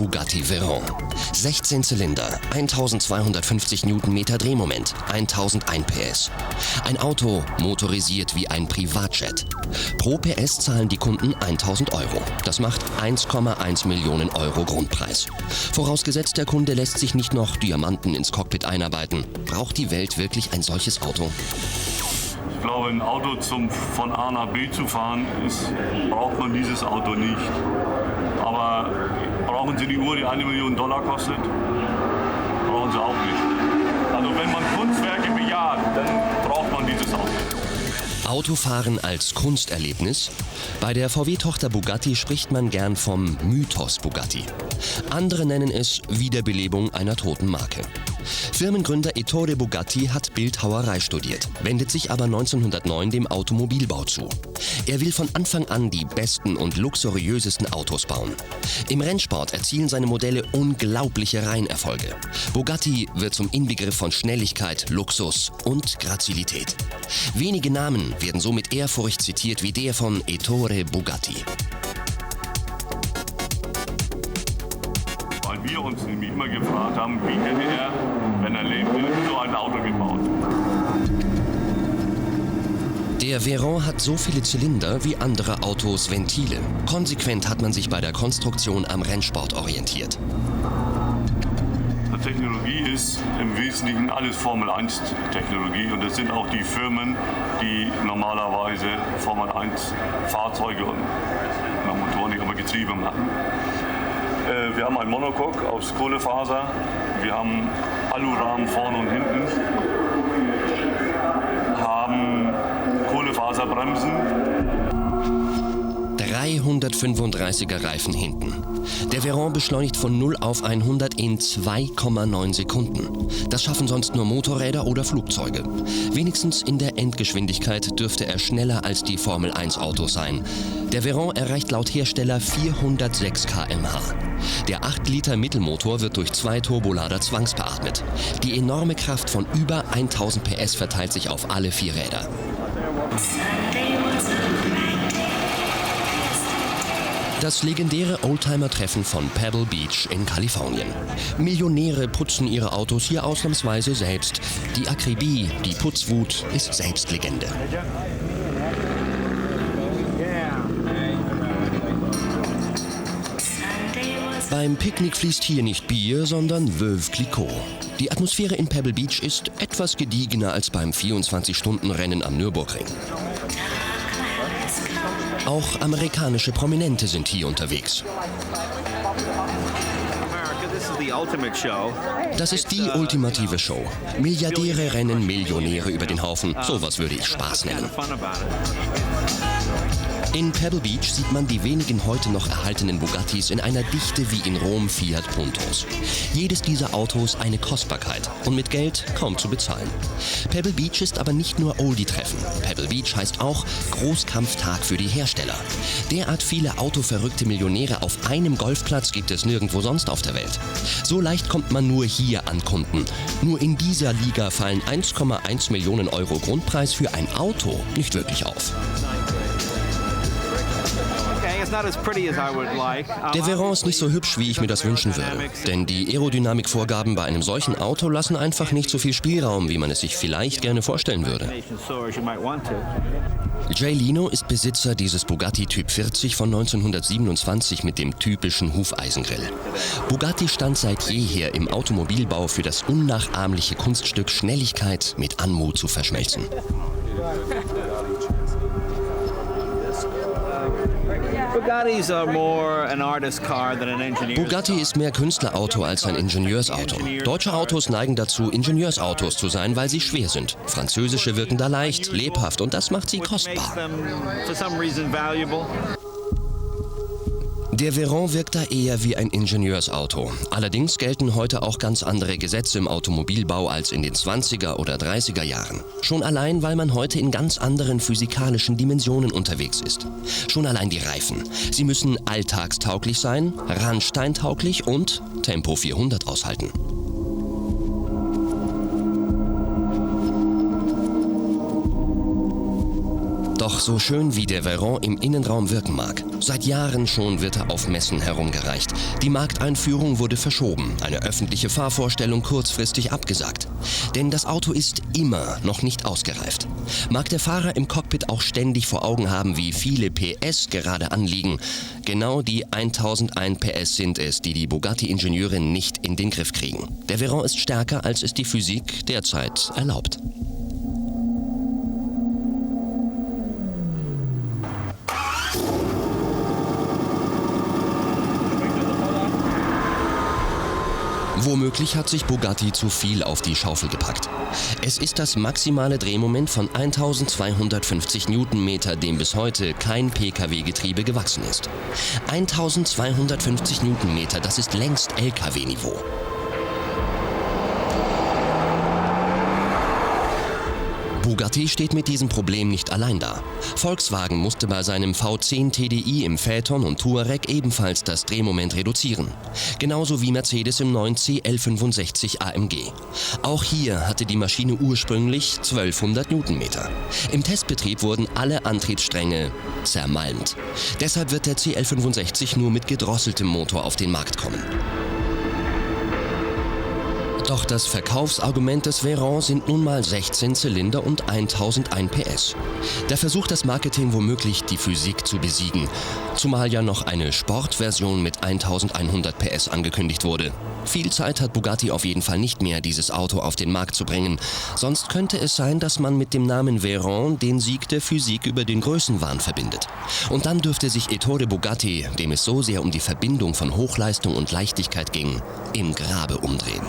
Bugatti Veyron. 16 Zylinder, 1250 Newtonmeter Drehmoment, 1001 PS. Ein Auto motorisiert wie ein Privatjet. Pro PS zahlen die Kunden 1000 Euro. Das macht 1,1 Millionen Euro Grundpreis. Vorausgesetzt, der Kunde lässt sich nicht noch Diamanten ins Cockpit einarbeiten. Braucht die Welt wirklich ein solches Auto? Ich glaube, ein Auto von A nach B zu fahren, braucht man dieses Auto nicht. Aber brauchen Sie die Uhr, die $1 Million kostet? Brauchen Sie auch nicht. Also wenn man Kunstwerke bejaht, dann braucht man dieses Auto. Autofahren als Kunsterlebnis? Bei der VW-Tochter Bugatti spricht man gern vom Mythos Bugatti. Andere nennen es Wiederbelebung einer toten Marke. Firmengründer Ettore Bugatti hat Bildhauerei studiert, wendet sich aber 1909 dem Automobilbau zu. Er will von Anfang an die besten und luxuriösesten Autos bauen. Im Rennsport erzielen seine Modelle unglaubliche Reinerfolge. Bugatti wird zum Inbegriff von Schnelligkeit, Luxus und Grazilität. Wenige Namen werden so mit Ehrfurcht zitiert wie der von Ettore Bugatti. Weil wir uns nämlich immer gefragt haben, wie hätte er, wenn er lebte, so ein Auto gebaut. Der Veyron hat so viele Zylinder wie andere Autos Ventile. Konsequent hat man sich bei der Konstruktion am Rennsport orientiert. Die Technologie ist im Wesentlichen alles Formel-1-Technologie und das sind auch die Firmen, die normalerweise Formel-1-Fahrzeuge und Motoren, nicht aber Getriebe machen. Wir haben ein Monocoque aus Kohlefaser, wir haben Alurahmen vorne und hinten, haben Kohlefaserbremsen. 335er Reifen hinten. Der Veyron beschleunigt von 0 auf 100 in 2,9 Sekunden. Das schaffen sonst nur Motorräder oder Flugzeuge. Wenigstens in der Endgeschwindigkeit dürfte er schneller als die Formel-1-Autos sein. Der Veyron erreicht laut Hersteller 406 km/h. Der 8-Liter Mittelmotor wird durch 2 Turbolader zwangsbeatmet. Die enorme Kraft von über 1000 PS verteilt sich auf alle 4 Räder. Das legendäre Oldtimer-Treffen von Pebble Beach in Kalifornien. Millionäre putzen ihre Autos hier ausnahmsweise selbst. Die Akribie, die Putzwut ist selbst Legende. Beim Picknick fließt hier nicht Bier, sondern Veuve Clicquot. Die Atmosphäre in Pebble Beach ist etwas gediegener als beim 24-Stunden-Rennen am Nürburgring. Auch amerikanische Prominente sind hier unterwegs. Das ist die ultimative Show. Milliardäre rennen Millionäre über den Haufen. Sowas würde ich Spaß nennen. In Pebble Beach sieht man die wenigen heute noch erhaltenen Bugattis in einer Dichte wie in Rom Fiat Puntos. Jedes dieser Autos eine Kostbarkeit und mit Geld kaum zu bezahlen. Pebble Beach ist aber nicht nur Oldie-Treffen. Pebble Beach heißt auch Großkampftag für die Hersteller. Derart viele autoverrückte Millionäre auf einem Golfplatz gibt es nirgendwo sonst auf der Welt. So leicht kommt man nur hier an Kunden. Nur in dieser Liga fallen 1,1 Millionen Euro Grundpreis für ein Auto nicht wirklich auf. Der Veyron ist nicht so hübsch, wie ich mir das wünschen würde. Denn die Aerodynamikvorgaben bei einem solchen Auto lassen einfach nicht so viel Spielraum, wie man es sich vielleicht gerne vorstellen würde. Jay Leno ist Besitzer dieses Bugatti Typ 40 von 1927 mit dem typischen Hufeisengrill. Bugatti stand seit jeher im Automobilbau für das unnachahmliche Kunststück Schnelligkeit mit Anmut zu verschmelzen. Bugatti ist mehr Künstlerauto als ein Ingenieursauto. Deutsche Autos neigen dazu, Ingenieursautos zu sein, weil sie schwer sind. Französische wirken da leicht, lebhaft und das macht sie kostbar. Der Veyron wirkt da eher wie ein Ingenieursauto. Allerdings gelten heute auch ganz andere Gesetze im Automobilbau als in den 20er oder 30er Jahren. Schon allein, weil man heute in ganz anderen physikalischen Dimensionen unterwegs ist. Schon allein die Reifen. Sie müssen alltagstauglich sein, randsteintauglich und Tempo 400 aushalten. Doch so schön wie der Veyron im Innenraum wirken mag, seit Jahren schon wird er auf Messen herumgereicht. Die Markteinführung wurde verschoben, eine öffentliche Fahrvorstellung kurzfristig abgesagt. Denn das Auto ist immer noch nicht ausgereift. Mag der Fahrer im Cockpit auch ständig vor Augen haben, wie viele PS gerade anliegen. Genau die 1001 PS sind es, die die Bugatti-Ingenieure nicht in den Griff kriegen. Der Veyron ist stärker, als es die Physik derzeit erlaubt. Womöglich hat sich Bugatti zu viel auf die Schaufel gepackt. Es ist das maximale Drehmoment von 1250 Newtonmeter, dem bis heute kein Pkw-Getriebe gewachsen ist. 1250 Newtonmeter, das ist längst Lkw-Niveau. Bugatti steht mit diesem Problem nicht allein da. Volkswagen musste bei seinem V10 TDI im Phaeton und Touareg ebenfalls das Drehmoment reduzieren. Genauso wie Mercedes im neuen CL65 AMG. Auch hier hatte die Maschine ursprünglich 1200 Newtonmeter. Im Testbetrieb wurden alle Antriebsstränge zermalmt. Deshalb wird der CL65 nur mit gedrosseltem Motor auf den Markt kommen. Doch das Verkaufsargument des Veyron sind nun mal 16 Zylinder und 1001 PS. Da versucht das Marketing womöglich, die Physik zu besiegen. Zumal ja noch eine Sportversion mit 1100 PS angekündigt wurde. Viel Zeit hat Bugatti auf jeden Fall nicht mehr, dieses Auto auf den Markt zu bringen. Sonst könnte es sein, dass man mit dem Namen Veyron den Sieg der Physik über den Größenwahn verbindet. Und dann dürfte sich Ettore Bugatti, dem es so sehr um die Verbindung von Hochleistung und Leichtigkeit ging, im Grabe umdrehen.